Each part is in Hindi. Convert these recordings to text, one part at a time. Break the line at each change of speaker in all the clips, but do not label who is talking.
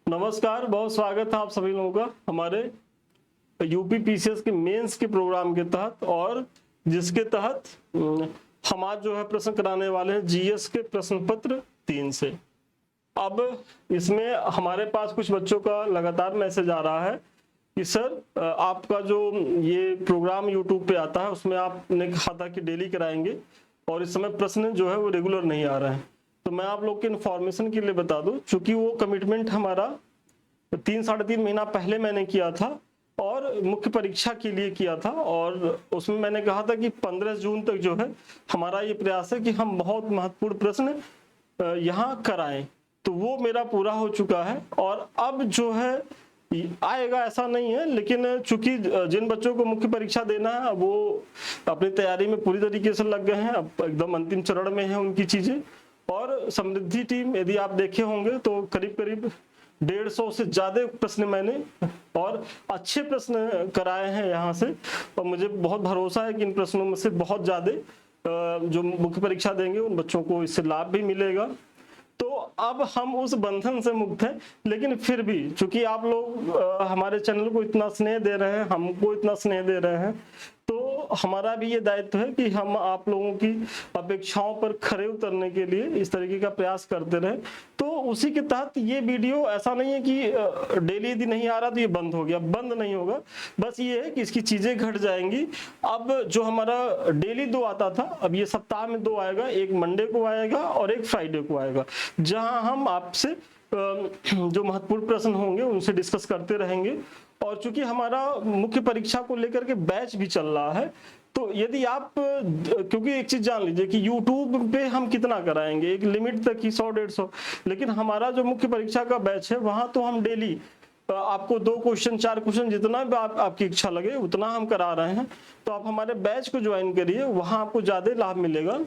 नमस्कार, बहुत स्वागत है आप सभी लोगों का हमारे यूपी पीसीएस के मेंस के प्रोग्राम के तहत, और जिसके तहत हम आज जो है प्रश्न कराने वाले हैं जीएस के प्रश्न पत्र 3 से। अब इसमें हमारे पास कुछ बच्चों का लगातार मैसेज आ रहा है कि सर आपका जो ये प्रोग्राम यूट्यूब पे आता है उसमें आपने कहा था कि डेली कराएंगे, और इस समय प्रश्न जो है वो रेगुलर नहीं आ रहे हैं। तो मैं आप लोग के इन्फॉर्मेशन के लिए बता दूं, चूंकि वो कमिटमेंट हमारा 3-3.5 महीना पहले मैंने किया था और मुख्य परीक्षा के लिए किया था, और उसमें मैंने कहा था कि 15 जून तक जो है हमारा ये प्रयास है कि हम बहुत महत्वपूर्ण प्रश्न यहाँ कराएं। तो वो मेरा पूरा हो चुका है, और अब जो है आएगा ऐसा नहीं है, लेकिन चूंकि जिन बच्चों को मुख्य परीक्षा देना है वो अपनी तैयारी में पूरी तरीके से लग गए हैं, अब एकदम अंतिम चरण में है उनकी चीजें। और समृद्धि टीम यदि आप देखे होंगे तो करीब करीब 150 से ज्यादा प्रश्न मैंने और अच्छे प्रश्न कराए हैं यहाँ से, और मुझे बहुत भरोसा है कि इन प्रश्नों में से बहुत ज्यादा जो मुख्य परीक्षा देंगे उन बच्चों को इससे लाभ भी मिलेगा। तो अब हम उस बंधन से मुक्त हैं, लेकिन फिर भी चूंकि आप लोग हमारे चैनल को इतना स्नेह दे रहे हैं, हमको इतना स्नेह दे रहे हैं, तो हमारा भी ये दायित्व है कि हम आप लोगों की अपेक्षाओं पर खरे उतरने के लिए इस तरीके का प्रयास करते रहे। तो उसी के तहत ये वीडियो ऐसा नहीं है कि डेली यदि नहीं आ रहा तो ये बंद हो गया, बंद नहीं होगा। बस ये है कि इसकी चीजें घट जाएंगी। अब जो हमारा डेली 2 आता था, अब ये सप्ताह में 2 आएगा, एक मंडे को आएगा और एक फ्राइडे को आएगा, जहां हम आपसे जो महत्वपूर्ण प्रश्न होंगे उनसे डिस्कस करते रहेंगे। और चूंकि हमारा मुख्य परीक्षा को लेकर के बैच भी चल रहा है, तो यदि आप, क्योंकि एक चीज जान लीजिए कि YouTube पे हम कितना कराएंगे, एक लिमिट तक ही 100-150, लेकिन हमारा जो मुख्य परीक्षा का बैच है वहां तो हम डेली आपको 2 क्वेश्चन 4 क्वेश्चन जितना भी आपकी इच्छा लगे उतना हम करा रहे हैं। तो आप हमारे बैच को ज्वाइन करिए, वहां आपको ज्यादा लाभ मिलेगा।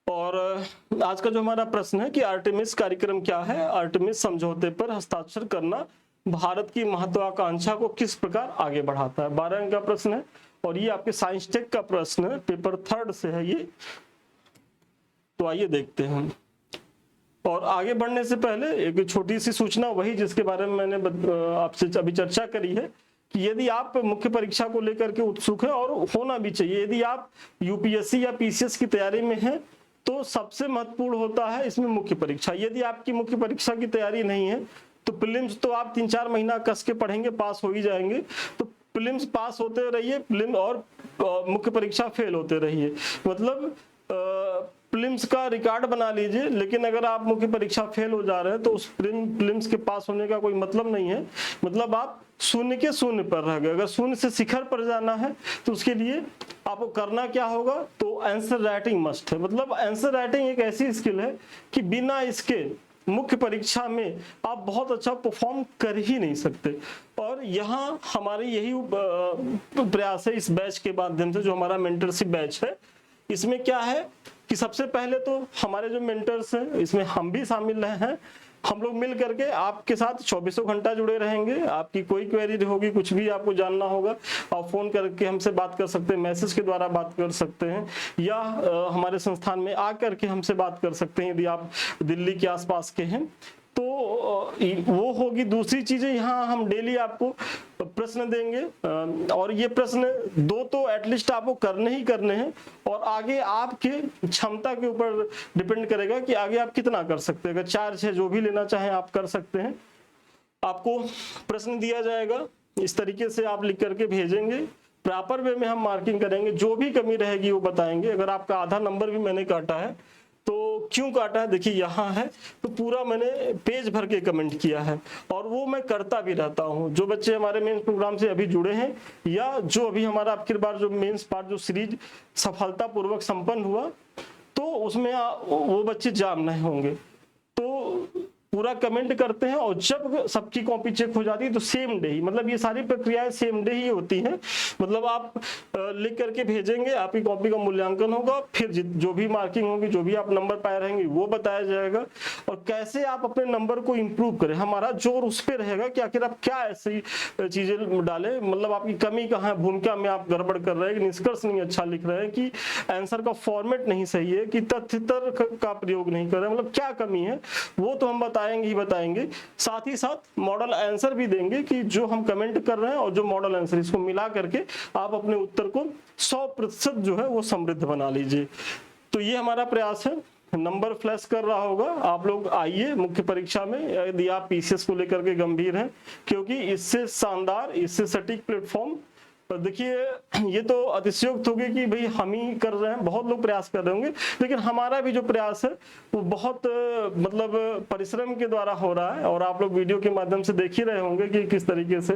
और आज का जो हमारा प्रश्न है कि आर्टेमिस कार्यक्रम क्या है, आर्टेमिस समझौते पर हस्ताक्षर करना भारत की महत्वाकांक्षा को किस प्रकार आगे बढ़ाता है। 12 अंक का प्रश्न है, और ये आपके साइंस टेक का प्रश्न है, पेपर 3 से है ये। तो आइए देखते हैं। और आगे बढ़ने से पहले एक छोटी सी सूचना, वही जिसके बारे में मैंने आपसे अभी चर्चा करी है, कि यदि आप मुख्य परीक्षा को लेकर के उत्सुक है, और होना भी चाहिए, यदि आप यूपीएससी या पीसीएस की तैयारी में हैं तो सबसे महत्वपूर्ण होता है इसमें मुख्य परीक्षा। यदि आपकी मुख्य परीक्षा की तैयारी नहीं है तो प्रीलिम्स तो आप 3-4 महीना कस के पढ़ेंगे, पास हो ही जाएंगे। तो प्रीलिम्स पास होते रहिए, प्रीलिम्स और मुख्य परीक्षा फेल होते रहिए, मतलब प्रीलिम्स का रिकॉर्ड बना लीजिए। लेकिन अगर आप मुख्य परीक्षा फेल हो जा रहे हैं तो उस प्रीलिम्स के पास होने का कोई मतलब नहीं है, मतलब आप शून्य के शून्य पर रह गए। अगर शून्य से शिखर पर जाना है तो उसके लिए आपको करना क्या होगा, तो आंसर राइटिंग मस्ट है। मतलब आंसर राइटिंग एक ऐसी स्किल है कि बिना इसके मुख्य परीक्षा में आप बहुत अच्छा परफॉर्म कर ही नहीं सकते। और यहाँ हमारी यही प्रयास है इस बैच के माध्यम से, जो हमारा मेंटरशिप बैच है। इसमें क्या है कि सबसे पहले तो हमारे जो मेंटर्स हैं इसमें हम भी शामिल रहे हैं, हम लोग मिल करके आपके साथ 24 घंटा जुड़े रहेंगे। आपकी कोई क्वेरी होगी, कुछ भी आपको जानना होगा, आप फोन करके हमसे बात कर सकते हैं, मैसेज के द्वारा बात कर सकते हैं, या हमारे संस्थान में आकर के हमसे बात कर सकते हैं यदि आप दिल्ली के आसपास के हैं तो वो होगी। दूसरी चीजें, यहाँ हम डेली आपको प्रश्न देंगे, और ये प्रश्न 2 तो एटलीस्ट आपको करने ही करने हैं, और आगे आपके क्षमता के ऊपर डिपेंड करेगा कि आगे आप कितना कर सकते हैं। अगर 4-6 जो भी लेना चाहें आप कर सकते हैं। आपको प्रश्न दिया जाएगा, इस तरीके से आप लिख करके भेजेंगे, प्रॉपर वे में हम मार्किंग करेंगे, जो भी कमी रहेगी वो बताएंगे। अगर आपका आधा नंबर भी मैंने काटा है तो क्यों काटा है, देखिए यहाँ है, तो पूरा मैंने पेज भर के कमेंट किया है, और वो मैं करता भी रहता हूँ। जो बच्चे हमारे मेंस प्रोग्राम से अभी जुड़े हैं, या जो अभी हमारा आखिर बार जो मेंस पार्ट जो सीरीज सफलतापूर्वक संपन्न हुआ, तो उसमें वो बच्चे जान नहीं होंगे, तो पूरा कमेंट करते हैं, और जब सबकी कॉपी चेक हो जाती है तो सेम डे ही, मतलब ये सारी प्रक्रियाएं सेम डे ही होती हैं। मतलब आप लिख करके भेजेंगे, आपकी कॉपी का मूल्यांकन होगा, फिर जो भी मार्किंग होगी, जो भी आप नंबर पाए रहेंगे वो बताया जाएगा, और कैसे आप अपने नंबर को इंप्रूव करें। हमारा जोर उस पर रहेगा कि आखिर आप क्या ऐसी चीजें डालें, मतलब आपकी कमी कहाँ है, भूमिका में आप गड़बड़ कर रहे हैं, कि निष्कर्ष नहीं अच्छा लिख रहे हैं, कि आंसर का फॉर्मेट नहीं सही है, कि तथ्य तर्क का प्रयोग नहीं कर रहे हैं, मतलब क्या कमी है वो तो हम बताएंगे। बताएंगे ही बताएंगे, साथ ही साथ मॉडल आंसर भी देंगे कि जो हम कमेंट कर रहे हैं और जो मॉडल आंसर, इसको मिला करके आप अपने उत्तर को 100% जो है वो समृद्ध बना लीजिए। तो ये हमारा प्रयास है। नंबर फ्लैश कर रहा होगा, आप लोग आइए मुख्य परीक्षा में यदि आप पीसीएस को लेकर के गंभीर हैं, क्योंकि इससे शानदार, इससे सटीक प्लेटफॉर्म, देखिए ये तो अतिशयोक्त होगी कि भाई हम ही कर रहे हैं, बहुत लोग प्रयास कर रहे होंगे, लेकिन हमारा भी जो प्रयास है वो बहुत मतलब परिश्रम के द्वारा हो रहा है, और आप लोग वीडियो के माध्यम से देख ही रहे होंगे कि किस तरीके से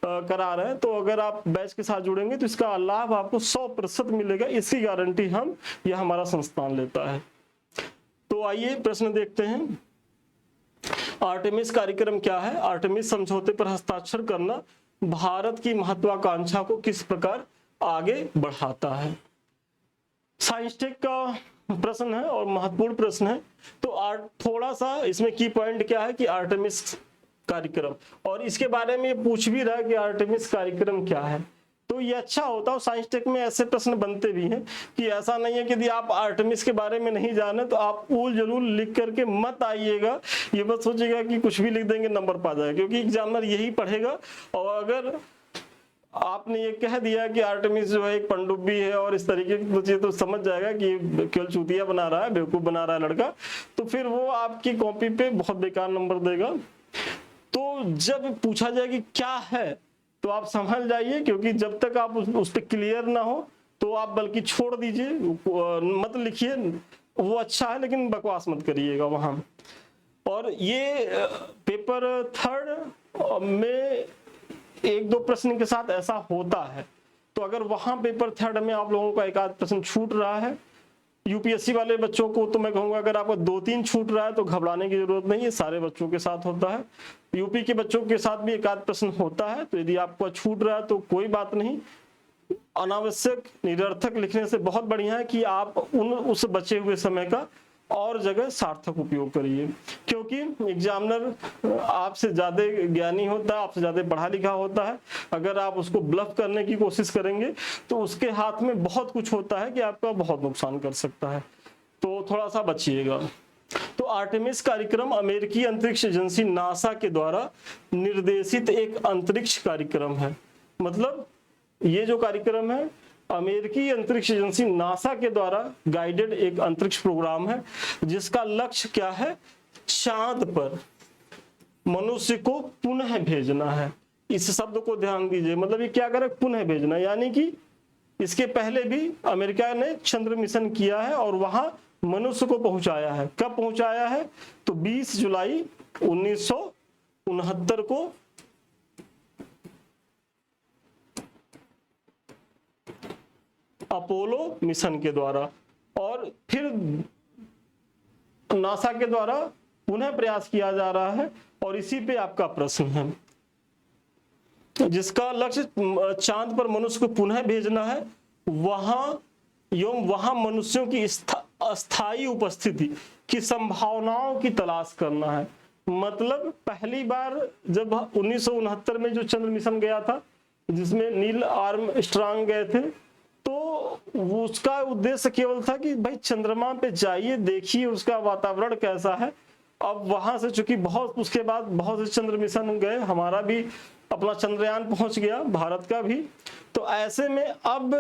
करा रहे हैं। तो अगर आप बैच के साथ जुड़ेंगे तो इसका लाभ आपको 100% मिलेगा, इसकी गारंटी यह हमारा संस्थान लेता है। तो आइए प्रश्न देखते हैं। आर्टेमिस कार्यक्रम क्या है? आर्टेमिस समझौते पर हस्ताक्षर करना भारत की महत्वाकांक्षा को किस प्रकार आगे बढ़ाता है? साइंस टेक का प्रश्न है और महत्वपूर्ण प्रश्न है। तो थोड़ा सा इसमें की पॉइंट क्या है कि आर्टेमिस कार्यक्रम, और इसके बारे में ये पूछ भी रहा है कि आर्टेमिस कार्यक्रम क्या है। तो ये अच्छा होता है, साइंस टेक में ऐसे प्रश्न बनते भी हैं कि ऐसा नहीं है कि यदि आप आर्टेमिस के बारे में नहीं जाने तो आप ऊल जलूल लिख करके मत आइएगा, ये मत सोचिएगा कि कुछ भी लिख देंगे नंबर पा जाएगा, क्योंकि एग्जामिनर यही पढ़ेगा। और अगर आपने ये कह दिया कि आर्टेमिस जो है एक पनडुब्बी है और इस तरीके की, तो समझ जाएगा कि केवल चूतिया बना रहा है, बेवकूफ बना रहा है लड़का, तो फिर वो आपकी कॉपी पे बहुत बेकार नंबर देगा। तो जब पूछा जाए कि क्या है तो आप समझ जाइए, क्योंकि जब तक आप उस पर क्लियर ना हो तो आप बल्कि छोड़ दीजिए, मत लिखिए, वो अच्छा है लेकिन बकवास मत करिएगा वहां। और ये पेपर 3 में 1-2 प्रश्न के साथ ऐसा होता है, तो अगर वहां पेपर 3 में आप लोगों का एक आध प्रश्न छूट रहा है, यूपीएससी वाले बच्चों को तो मैं कहूंगा अगर आपको 2-3 छूट रहा है तो घबराने की जरूरत नहीं है, सारे बच्चों के साथ होता है। यूपी के बच्चों के साथ भी एक आध प्रश्न होता है, तो यदि आपको छूट रहा है तो कोई बात नहीं, अनावश्यक निरर्थक लिखने से बहुत बढ़िया है कि आप उस बचे हुए समय का और जगह सार्थक उपयोग करिए, क्योंकि एग्जामिनर आपसे ज्यादा ज्ञानी होता है, आपसे ज्यादा पढ़ा लिखा होता है। अगर आप उसको ब्लफ करने की कोशिश करेंगे तो उसके हाथ में बहुत कुछ होता है कि आपका बहुत नुकसान कर सकता है, तो थोड़ा सा बचिएगा। तो आर्टेमिस कार्यक्रम अमेरिकी अंतरिक्ष एजेंसी नासा के द्वारा निर्देशित एक अंतरिक्ष कार्यक्रम है। मतलब ये जो कार्यक्रम है अमेरिकी अंतरिक्ष एजेंसी नासा के द्वारा गाइडेड एक अंतरिक्ष प्रोग्राम है, जिसका लक्ष्य क्या है? चांद पर मनुष्य को पुनः भेजना है। इस शब्द को ध्यान दीजिए, मतलब ये क्या करे? पुनः भेजना, यानी कि इसके पहले भी अमेरिका ने चंद्र मिशन किया है और वहां मनुष्य को पहुंचाया है। कब पहुंचाया है? तो 20 जुलाई 1969 को अपोलो मिशन के द्वारा, और फिर नासा के द्वारा पुनः प्रयास किया जा रहा है। और इसी पे आपका प्रश्न है, जिसका लक्ष्य चांद पर मनुष्य को पुनः भेजना है, वहां मनुष्यों की अस्थायी उपस्थिति की संभावनाओं की तलाश करना है। मतलब पहली बार जब 1969 में जो चंद्र मिशन गया था, जिसमें नील आर्मस्ट्रांग गए थे, तो उसका उद्देश्य केवल था कि भाई चंद्रमा पे जाइए, देखिए उसका वातावरण कैसा है। अब वहां से चूंकि उसके बाद बहुत से चंद्र मिशन गए, हमारा भी अपना चंद्रयान पहुंच गया, भारत का भी। तो ऐसे में अब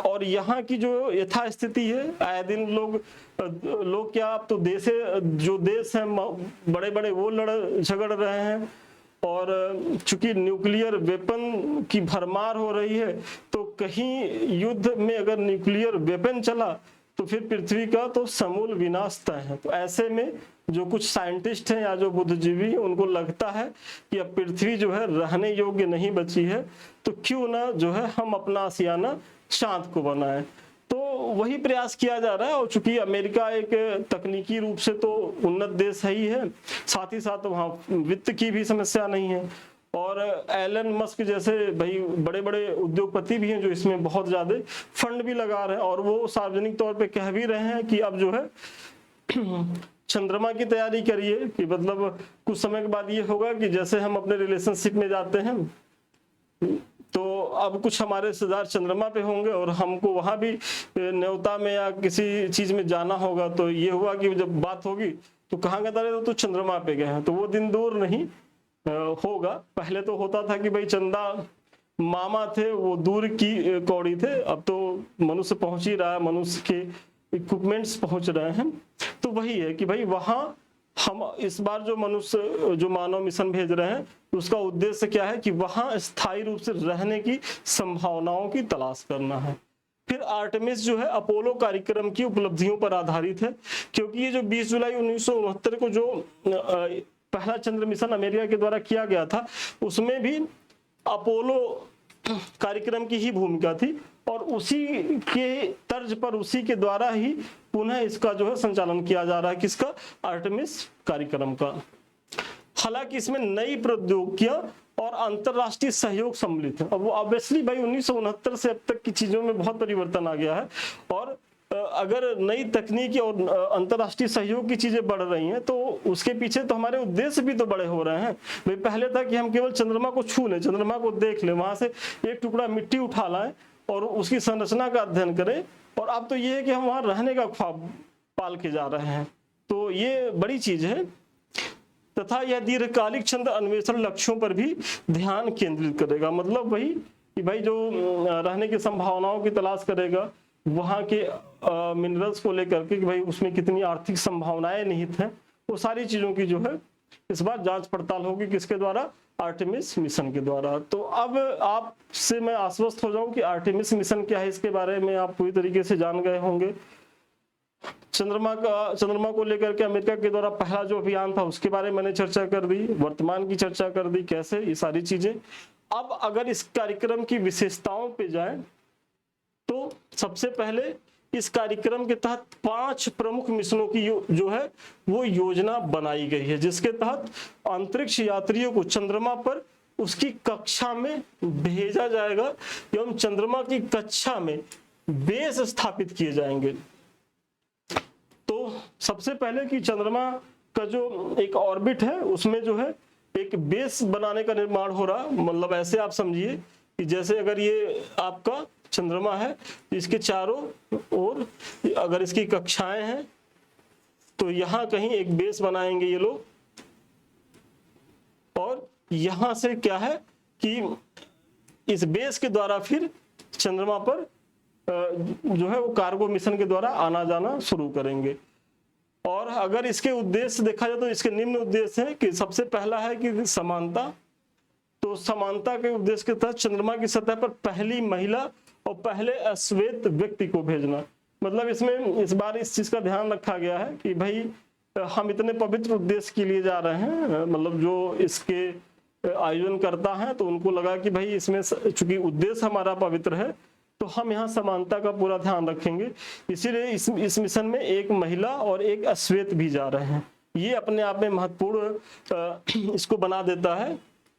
और यहाँ की जो यथास्थिति है, आए दिन लोग क्या, अब तो जो देश हैं बड़े बड़े वो लड़ झगड़ रहे हैं, और चूंकि न्यूक्लियर वेपन की भरमार हो रही है, तो कहीं युद्ध में अगर न्यूक्लियर वेपन चला तो फिर पृथ्वी का तो समूल विनाश तय है। तो ऐसे में जो कुछ साइंटिस्ट हैं या जो बुद्धिजीवी, उनको लगता है कि अब पृथ्वी जो है रहने योग्य नहीं बची है, तो क्यों ना जो है हम अपना आशियाना चांद को बनाएं। तो वही प्रयास किया जा रहा है। और चूंकि अमेरिका एक तकनीकी रूप से तो उन्नत देश है ही है, साथ ही साथ वहाँ वित्त की भी समस्या नहीं है, और एलन मस्क जैसे भाई बड़े बड़े उद्योगपति भी हैं जो इसमें बहुत ज्यादा फंड भी लगा रहे हैं, और वो सार्वजनिक तौर पे कह भी रहे हैं कि अब जो है चंद्रमा की तैयारी करिए, कि मतलब कुछ समय के बाद ये होगा कि जैसे हम अपने रिलेशनशिप में जाते हैं तो अब कुछ हमारे रिश्तेदार चंद्रमा पे होंगे और हमको वहां भी न्योता में या किसी चीज में जाना होगा, तो ये हुआ कि जब बात होगी तो कहाँ गए तारे, तो चंद्रमा पे गए हैं। तो वो दिन दूर नहीं होगा। पहले तो होता था कि भाई चंदा मामा थे, वो दूर की कौड़ी थे, अब तो मनुष्य पहुंच ही रहा है, मनुष्य के इक्विपमेंट्स पहुंच रहे हैं। तो वही है कि भाई वहां हम इस बार जो मनुष्य जो मानव मिशन भेज रहे हैं, उसका उद्देश्य क्या है कि वहां स्थायी रूप से रहने की संभावनाओं की तलाश करना है। फिर आर्टेमिस जो है अपोलो कार्यक्रम की उपलब्धियों पर आधारित है, क्योंकि ये जो 20 जुलाई 1969 को जो पहला चंद्र मिशन अमेरिका के द्वारा किया गया था, उसमें भी अपोलो कार्यक्रम की ही भूमिका थी और उसी के तर्ज पर, उसी के द्वारा ही पुनः इसका जो है संचालन किया जा रहा है, किसका, आर्टेमिस कार्यक्रम का। हालांकि इसमें नई प्रौद्योगिकियां और अंतरराष्ट्रीय सहयोग सम्मिलित है। अब वो ऑब्वियसली भाई 1969 से अब तक की चीजों में बहुत परिवर्तन आ गया है, और अगर नई तकनीकी और अंतरराष्ट्रीय सहयोग की चीजें बढ़ रही हैं तो उसके पीछे तो हमारे उद्देश्य भी तो बड़े हो रहे हैं। भाई पहले था कि हम केवल चंद्रमा को छू लें, चंद्रमा को देख लें, वहां से एक टुकड़ा मिट्टी उठा लाएं और उसकी संरचना का अध्ययन करें, और अब तो ये है कि हम वहां रहने का ख्वाब पाल के जा रहे हैं। तो ये बड़ी चीज है। तथा यह दीर्घकालिक चंद्र अन्वेषण लक्ष्यों पर भी ध्यान केंद्रित करेगा। मतलब वही कि भाई जो रहने की संभावनाओं की तलाश करेगा, वहां के मिनरल्स को लेकर के कि भाई उसमें कितनी आर्थिक संभावनाएं निहित हैं, वो सारी चीजों की जो है इस बार जांच पड़ताल होगी, किसके द्वारा, आर्टेमिस मिशन के द्वारा। तो अब आपसे मैं आश्वस्त हो जाऊं कि आर्टेमिस मिशन क्या है, इसके बारे में आप पूरी तरीके से जान गए होंगे। चंद्रमा को लेकर के अमेरिका के द्वारा पहला जो अभियान था उसके बारे में मैंने चर्चा कर दी, वर्तमान की चर्चा कर दी, कैसे ये सारी चीजें। अब अगर इस कार्यक्रम की विशेषताओं पे जाएं तो सबसे पहले इस कार्यक्रम के तहत 5 प्रमुख मिशनों की जो है वो योजना बनाई गई है, जिसके तहत अंतरिक्ष यात्रियों को चंद्रमा पर उसकी कक्षा में भेजा जाएगा एवं चंद्रमा की कक्षा में बेस स्थापित किए जाएंगे। तो सबसे पहले कि चंद्रमा का जो एक ऑर्बिट है उसमें जो है एक बेस बनाने का निर्माण हो रहा। मतलब ऐसे आप समझिए कि जैसे अगर ये आपका चंद्रमा है, इसके चारों ओर अगर इसकी कक्षाएं हैं तो यहां कहीं एक बेस बनाएंगे ये लोग, और यहां से क्या है कि इस बेस के द्वारा फिर चंद्रमा पर जो है वो कार्गो मिशन के द्वारा आना जाना शुरू करेंगे। और अगर इसके उद्देश्य देखा जाए तो इसके निम्न उद्देश्य है कि सबसे पहला है कि समानता। तो समानता के उद्देश्य के तहत चंद्रमा की सतह पर पहली महिला और पहले अश्वेत व्यक्ति को भेजना। मतलब इसमें इस बार इस चीज का ध्यान रखा गया है कि भाई हम इतने पवित्र उद्देश्य के लिए जा रहे हैं, मतलब जो इसके आयोजन करता है तो उनको लगा कि भाई इसमें चूंकि उद्देश्य हमारा पवित्र है तो हम यहाँ समानता का पूरा ध्यान रखेंगे। इसीलिए इस मिशन में एक महिला और एक अश्वेत भी जा रहे हैं। ये अपने आप में महत्वपूर्ण इसको बना देता है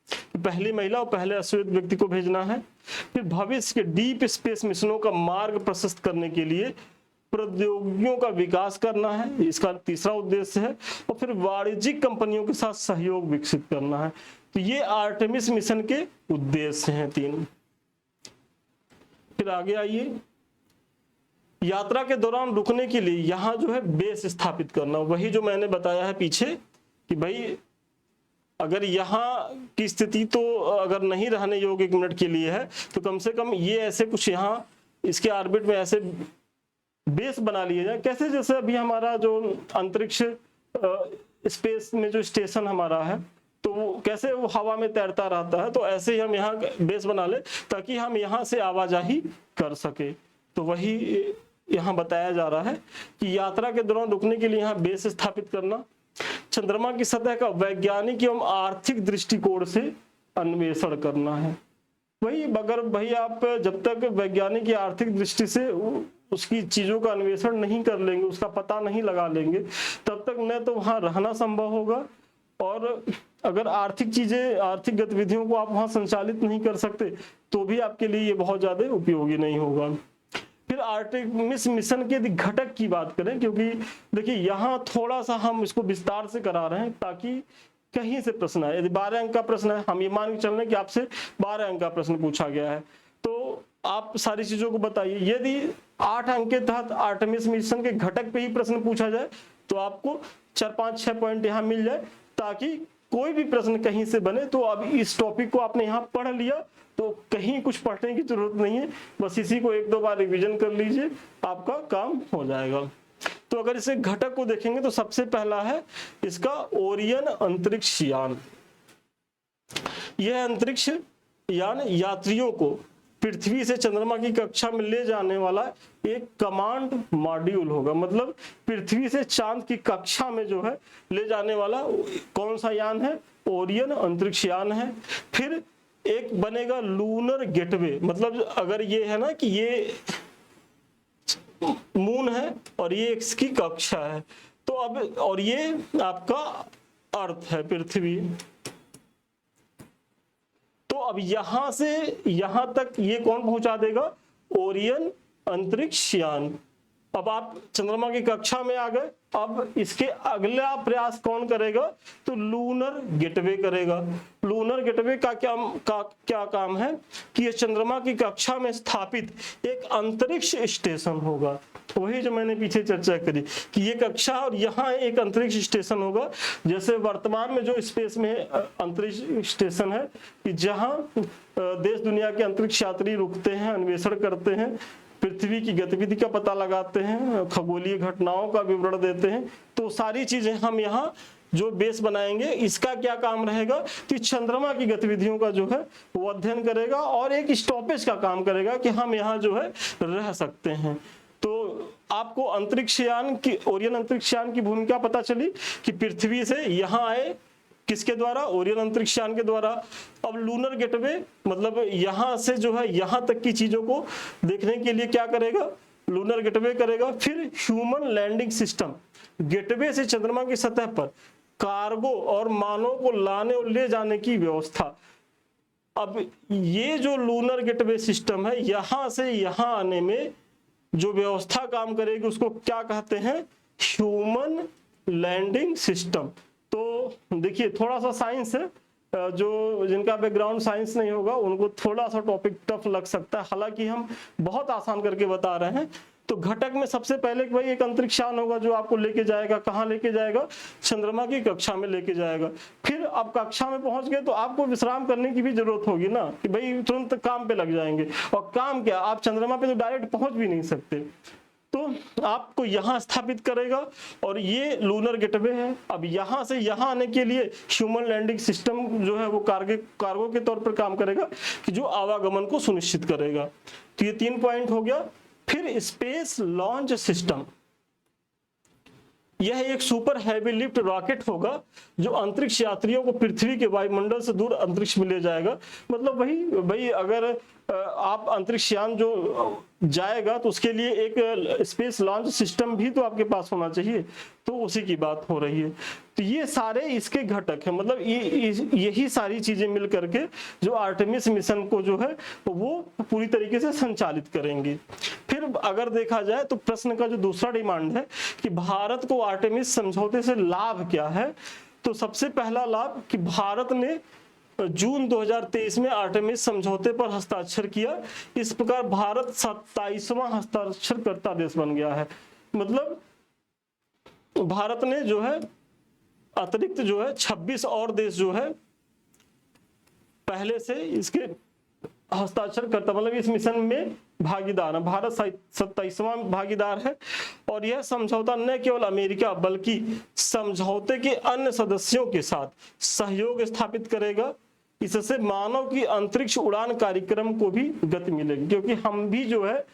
कि पहली महिला और पहले अश्वेत व्यक्ति को भेजना है। फिर भविष्य के डीप स्पेस मिशनों का मार्ग प्रशस्त करने के लिए प्रौद्योगिकियों का विकास करना है, इसका तीसरा उद्देश्य है। और फिर वाणिज्यिक कंपनियों के साथ सहयोग विकसित करना है। तो ये आर्टेमिस मिशन के उद्देश्य हैं 3। फिर आगे आइए, यात्रा के दौरान रुकने के लिए यहाँ जो है बेस स्थापित करना। वही जो मैंने बताया है पीछे कि भाई अगर यहाँ की स्थिति तो अगर नहीं रहने योग्य 1 मिनट के लिए है तो कम से कम ये ऐसे कुछ यहाँ इसके ऑर्बिट में ऐसे बेस बना लिए जाए। कैसे, जैसे अभी हमारा जो अंतरिक्ष स्पेस में जो स्टेशन हमारा है तो कैसे वो हवा में तैरता रहता है, तो ऐसे ही हम यहाँ बेस बना ले ताकि हम यहाँ से आवाजाही कर सके। तो वही यहाँ बताया जा रहा है कि यात्रा के दौरान रुकने के लिए यहाँ बेस स्थापित करना, चंद्रमा की सतह का वैज्ञानिक एवं आर्थिक दृष्टिकोण से अन्वेषण करना है। वही अगर भाई आप जब तक वैज्ञानिक या आर्थिक दृष्टि से उसकी चीजों का अन्वेषण नहीं कर लेंगे, उसका पता नहीं लगा लेंगे, तब तक न तो वहां रहना संभव होगा, और अगर आर्थिक चीजें, आर्थिक गतिविधियों को आप वहां संचालित नहीं कर सकते तो भी आपके लिए ये बहुत ज्यादा उपयोगी नहीं होगा। फिर आर्टेमिस मिशन के घटक की बात करें, क्योंकि देखिए यहाँ थोड़ा सा हम इसको विस्तार से करा रहे हैं ताकि कहीं से प्रश्न आए। यदि 12 अंक का प्रश्न है, हम ये मान के चल रहे हैं कि आपसे 12 अंक का प्रश्न पूछा गया है, तो आप सारी चीजों को बताइए। यदि 8 अंक के तहत आर्टेमिस मिशन के घटक पे ही प्रश्न पूछा जाए तो आपको 4 5 6 पॉइंट यहाँ मिल जाए, ताकि कोई भी प्रश्न कहीं से बने तो अब इस टॉपिक को आपने यहाँ पढ़ लिया तो कहीं कुछ पढ़ने की जरूरत नहीं है, बस इसी को 1 2 बार रिवीजन कर लीजिए, आपका काम हो जाएगा। तो अगर इसे घटक को देखेंगे तो सबसे पहला है इसका ओरियन अंतरिक्ष यान। यह अंतरिक्ष यान यात्रियों को पृथ्वी से चंद्रमा की कक्षा में ले जाने वाला एक कमांड मॉड्यूल होगा। मतलब पृथ्वी से चांद की कक्षा में जो है ले जाने वाला कौन सा यान है? ओरियन अंतरिक्ष यान है। फिर एक बनेगा लूनर गेटवे। मतलब अगर ये है ना कि ये मून है और ये इसकी कक्षा है, तो अब और ये आपका अर्थ है, पृथ्वी। तो अब यहां से यहां तक ये कौन पहुंचा देगा? ओरियन अंतरिक्ष यान। अब आप चंद्रमा की कक्षा में आ गए, अब इसके अगला प्रयास कौन करेगा? तो लूनर गेटवे करेगा। लूनर गेटवे का क्या काम है कि ये चंद्रमा की कक्षा में स्थापित एक अंतरिक्ष स्टेशन होगा। वही जो मैंने पीछे चर्चा करी कि ये कक्षा और यहाँ एक अंतरिक्ष स्टेशन होगा। जैसे वर्तमान में जो स्पेस में अंतरिक्ष स्टेशन है कि जहाँ देश दुनिया के अंतरिक्ष यात्री रुकते हैं, अन्वेषण करते हैं, पृथ्वी की गतिविधि का पता लगाते हैं, खगोलीय घटनाओं का विवरण देते हैं, तो सारी चीजें हम यहाँ जो बेस बनाएंगे। इसका क्या काम रहेगा कि चंद्रमा की गतिविधियों का जो है वो अध्ययन करेगा और एक स्टॉपेज का काम करेगा कि हम यहाँ जो है रह सकते हैं। तो आपको अंतरिक्ष यान की, ओरियन अंतरिक्ष यान की भूमिका पता चली कि पृथ्वी से यहाँ आए, किसके द्वारा? ओरियन अंतरिक्ष यान के द्वारा। अब लूनर गेटवे मतलब यहां से जो है यहां तक की चीजों को देखने के लिए क्या करेगा? लूनर गेटवे करेगा। फिर ह्यूमन लैंडिंग सिस्टम, गेटवे से चंद्रमा की सतह पर कार्गो और मानव को लाने और ले जाने की व्यवस्था। अब ये जो लूनर गेटवे सिस्टम है, यहां से यहां आने में जो व्यवस्था काम करेगी उसको क्या कहते हैं? Human landing system. तो देखिए थोड़ा सा साइंस है, जो जिनका बैकग्राउंड साइंस नहीं होगा उनको थोड़ा सा टॉपिक टफ लग सकता है, हालांकि हम बहुत आसान करके बता रहे हैं। तो घटक में सबसे पहले भाई एक अंतरिक्ष यान होगा जो आपको लेके जाएगा, कहाँ लेके जाएगा? चंद्रमा की कक्षा में लेके जाएगा। फिर आप कक्षा में पहुंच गए तो आपको विश्राम करने की भी जरूरत होगी ना, कि भाई तुरंत काम पे लग जाएंगे। और काम क्या, आप चंद्रमा पे तो डायरेक्ट पहुंच भी नहीं सकते, तो आपको यहां स्थापित करेगा और ये लूनर गेटवे है। अब यहां से यहां आने के लिए ह्यूमन लैंडिंग सिस्टम जो है वो कार्गो के तौर पर काम करेगा कि जो आवागमन को सुनिश्चित करेगा। तो ये 3 पॉइंट हो गया। फिर स्पेस लॉन्च सिस्टम, यह एक सुपर हैवी लिफ्ट रॉकेट होगा जो अंतरिक्ष यात्रियों को पृथ्वी के वायुमंडल से दूर अंतरिक्ष में ले जाएगा। मतलब वही अगर आप अंतरिक्ष यान जो जाएगा तो उसके लिए एक स्पेस लॉन्च सिस्टम भी तो आपके पास होना चाहिए, तो उसी की बात हो रही है। तो ये सारे इसके घटक हैं। मतलब यही सारी चीजें मिल करके जो आर्टेमिस मिशन को जो है वो पूरी तरीके से संचालित करेंगी। फिर अगर देखा जाए तो प्रश्न का जो दूसरा डिमांड है कि भारत को आर्टेमिस समझौते से लाभ क्या है, तो सबसे पहला लाभ कि भारत ने जून 2023 में आर्टेमिस समझौते पर हस्ताक्षर किया। इस प्रकार भारत 27वां हस्ताक्षरकर्ता देश बन गया है। मतलब भारत ने जो है अतिरिक्त जो है 26 और देश जो है पहले से इसके हस्ताक्षरकर्ता, मतलब इस मिशन में भागीदार है। भारत 27वां भागीदार है और यह समझौता न केवल अमेरिका बल्कि समझौते के अन्य सदस्यों के साथ सहयोग स्थापित करेगा। इससे मानव की अंतरिक्ष उड़ान कार्यक्रम को भी गति मिलेगी, क्योंकि हम भी जो है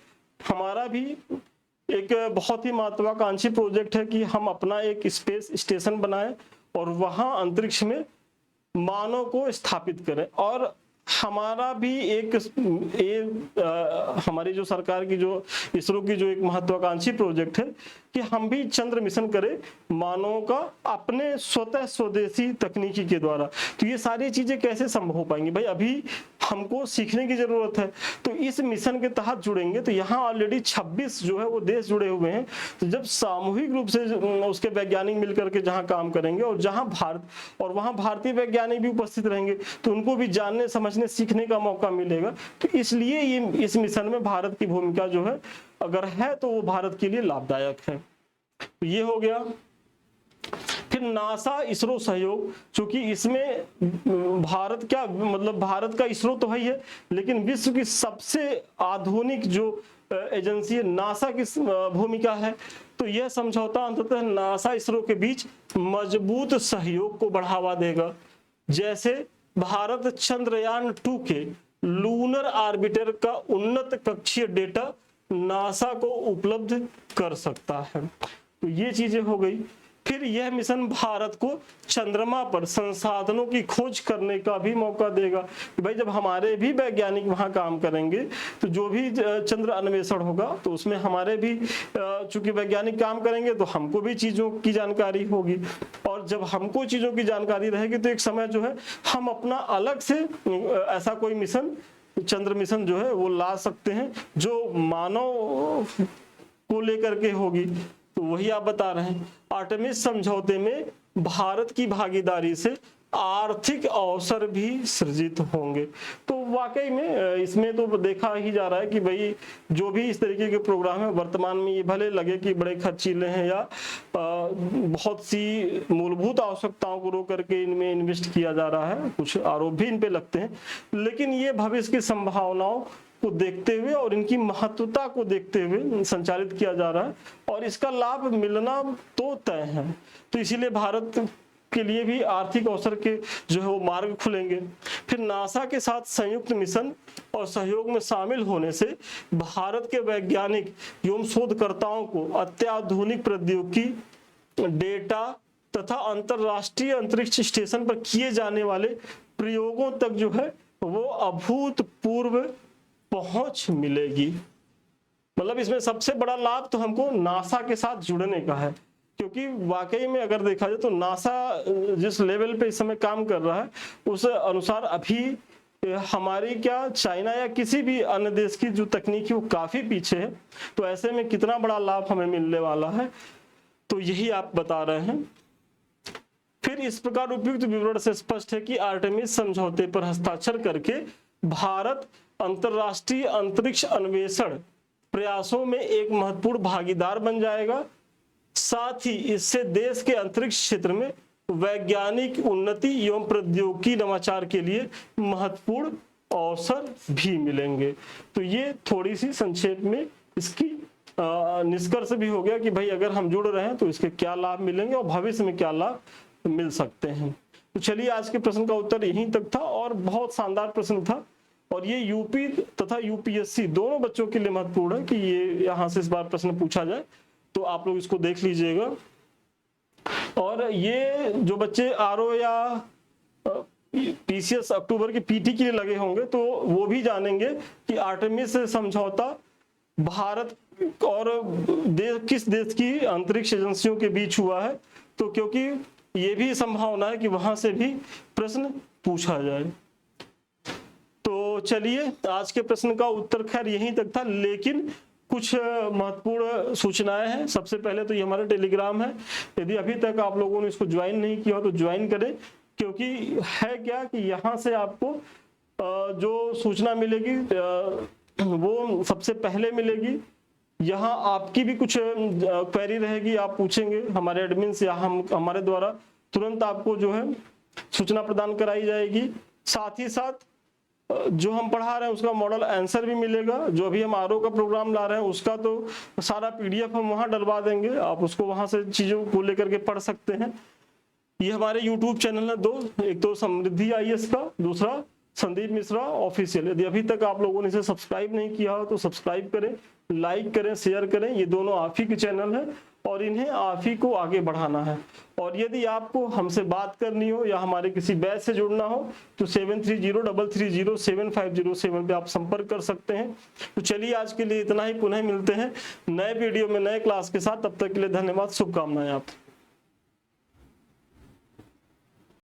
हमारा भी एक बहुत ही महत्वाकांक्षी प्रोजेक्ट है कि हम अपना एक स्पेस स्टेशन बनाएं और वहां अंतरिक्ष में मानव को स्थापित करें। और हमारा भी एक हमारी जो सरकार की जो इसरो की जो एक महत्वाकांक्षी प्रोजेक्ट है कि हम भी चंद्र मिशन करें मानवों का अपने स्वतः स्वदेशी तकनीकी के द्वारा। तो ये सारी चीजें कैसे संभव हो पाएंगी भाई, अभी हमको सीखने की जरूरत है। तो इस मिशन के तहत जुड़ेंगे तो यहाँ ऑलरेडी 26 जो है वो देश जुड़े हुए हैं। तो जब सामूहिक रूप से उसके वैज्ञानिक मिलकर के जहाँ काम करेंगे और जहाँ भारत और वहाँ भारतीय वैज्ञानिक भी उपस्थित रहेंगे तो उनको भी जानने समझने सीखने का मौका मिलेगा। तो इसलिए ये इस मिशन में भारत की भूमिका जो है अगर है तो वो भारत के लिए लाभदायक है। तो ये हो गया। फिर नासा इसरो सहयोग, चूंकि इसमें भारत क्या मतलब भारत का इसरो तो है ही है, लेकिन विश्व की सबसे आधुनिक जो एजेंसी है नासा की भूमिका है। तो यह समझौता अंततः नासा इसरो के बीच मजबूत सहयोग को बढ़ावा देगा। जैसे भारत चंद्रयान 2 के लूनर ऑर्बिटर का उन्नत कक्षीय डेटा नासा को उपलब्ध कर सकता है। तो ये चीजें हो गई। फिर यह मिशन भारत को चंद्रमा पर संसाधनों की खोज करने का भी मौका देगा कि भाई जब हमारे भी वैज्ञानिक वहां काम करेंगे तो जो भी चंद्र अन्वेषण होगा तो उसमें हमारे भी चूंकि वैज्ञानिक काम करेंगे तो हमको भी चीजों की जानकारी होगी, और जब हमको चीजों की जानकारी रहेगी तो एक समय जो है हम अपना अलग से ऐसा कोई मिशन, चंद्र मिशन जो है वो ला सकते हैं जो मानव को लेकर के होगी। तो वही आप बता रहे हैं। आर्टेमिस समझौते में भारत की भागीदारी से आर्थिक अवसर भी सृजित होंगे। तो वाकई में इसमें तो देखा ही जा रहा है कि भाई जो भी इस तरीके के प्रोग्राम है वर्तमान में, ये भले लगे कि बड़े खर्चीले हैं या बहुत सी मूलभूत आवश्यकताओं को रोक करके इनमें इन्वेस्ट किया जा रहा है, कुछ आरोप भी इन पे लगते हैं, लेकिन ये भविष्य की संभावनाओं को देखते हुए और इनकी महत्वता को देखते हुए संचालित किया जा रहा है, और इसका लाभ मिलना तो तय है। तो इसीलिए भारत के लिए भी आर्थिक अवसर के जो है वो मार्ग खुलेंगे। फिर नासा के साथ संयुक्त मिशन और सहयोग में शामिल होने से भारत के वैज्ञानिक एवं शोधकर्ताओं को अत्याधुनिक प्रौद्योगिकी, डेटा तथा अंतरराष्ट्रीय अंतरिक्ष स्टेशन पर किए जाने वाले प्रयोगों तक जो है वो अभूतपूर्व पहुंच मिलेगी। मतलब इसमें सबसे बड़ा लाभ तो हमको नासा के साथ जुड़ने का है, क्योंकि वाकई में अगर देखा जाए तो नासा जिस लेवल पे इस समय काम कर रहा है उस अनुसार अभी हमारी क्या चाइना या किसी भी अन्य देश की जो तकनीक है वो काफी पीछे है। तो ऐसे में कितना बड़ा लाभ हमें मिलने वाला है, तो यही आप बता रहे हैं। फिर इस प्रकार उपयुक्त विवरण से स्पष्ट है कि आर्टेमिस समझौते पर हस्ताक्षर करके भारत अंतरराष्ट्रीय अंतरिक्ष अन्वेषण प्रयासों में एक महत्वपूर्ण भागीदार बन जाएगा। साथ ही इससे देश के अंतरिक्ष क्षेत्र में वैज्ञानिक उन्नति एवं प्रौद्योगिकी नवाचार के लिए महत्वपूर्ण अवसर भी मिलेंगे। तो ये थोड़ी सी संक्षेप में इसकी निष्कर्ष भी हो गया कि भाई अगर हम जुड़ रहे हैं तो इसके क्या लाभ मिलेंगे और भविष्य में क्या लाभ मिल सकते हैं। तो चलिए आज के प्रश्न का उत्तर यहीं तक था, और बहुत शानदार प्रश्न था, और ये यूपी तथा यूपीएससी दोनों बच्चों के लिए महत्वपूर्ण है कि ये यहाँ से इस बार प्रश्न पूछा जाए, तो आप लोग इसको देख लीजिएगा। और ये जो बच्चे आरओ या पीसीएस अक्टूबर के पीटी के लिए लगे होंगे तो वो भी जानेंगे कि आर्टेमिस समझौता भारत और किस देश की अंतरिक्ष एजेंसियों के बीच हुआ है, तो क्योंकि ये भी संभावना है कि वहां से भी प्रश्न पूछा जाए। तो चलिए आज के प्रश्न का उत्तर खैर यहीं तक था, लेकिन कुछ महत्वपूर्ण सूचनाएं हैं। सबसे पहले तो ये हमारा टेलीग्राम है, यदि अभी तक आप लोगों ने इसको ज्वाइन नहीं किया हो तो ज्वाइन करें, क्योंकि है क्या कि यहाँ से आपको जो सूचना मिलेगी वो सबसे पहले मिलेगी। यहाँ आपकी भी कुछ क्वेरी रहेगी, आप पूछेंगे हमारे एडमिन से, हमारे द्वारा तुरंत आपको जो है सूचना प्रदान कराई जाएगी। साथ ही साथ जो हम पढ़ा रहे हैं उसका मॉडल आंसर भी मिलेगा। जो अभी हम आरओ का प्रोग्राम ला रहे हैं उसका तो सारा पीडीएफ हम वहां डलवा देंगे, आप उसको वहां से चीजों को लेकर के पढ़ सकते हैं। ये हमारे यूट्यूब चैनल है दो, एक तो समृद्धि आईएएस का, दूसरा संदीप मिश्रा ऑफिशियल। यदि अभी तक आप लोगों ने इसे सब्सक्राइब नहीं किया हो तो सब्सक्राइब करें, लाइक करें, शेयर करें। ये दोनों आप ही के चैनल है और इन्हें आप ही को आगे बढ़ाना है। और यदि आपको हमसे बात करनी हो या हमारे किसी बैच से जुड़ना हो तो 7303307507 पे आप संपर्क कर सकते हैं। तो चलिए आज के लिए इतना ही, पुनः मिलते हैं नए वीडियो में नए क्लास के साथ। तब तक के लिए धन्यवाद, शुभकामनाएं आप।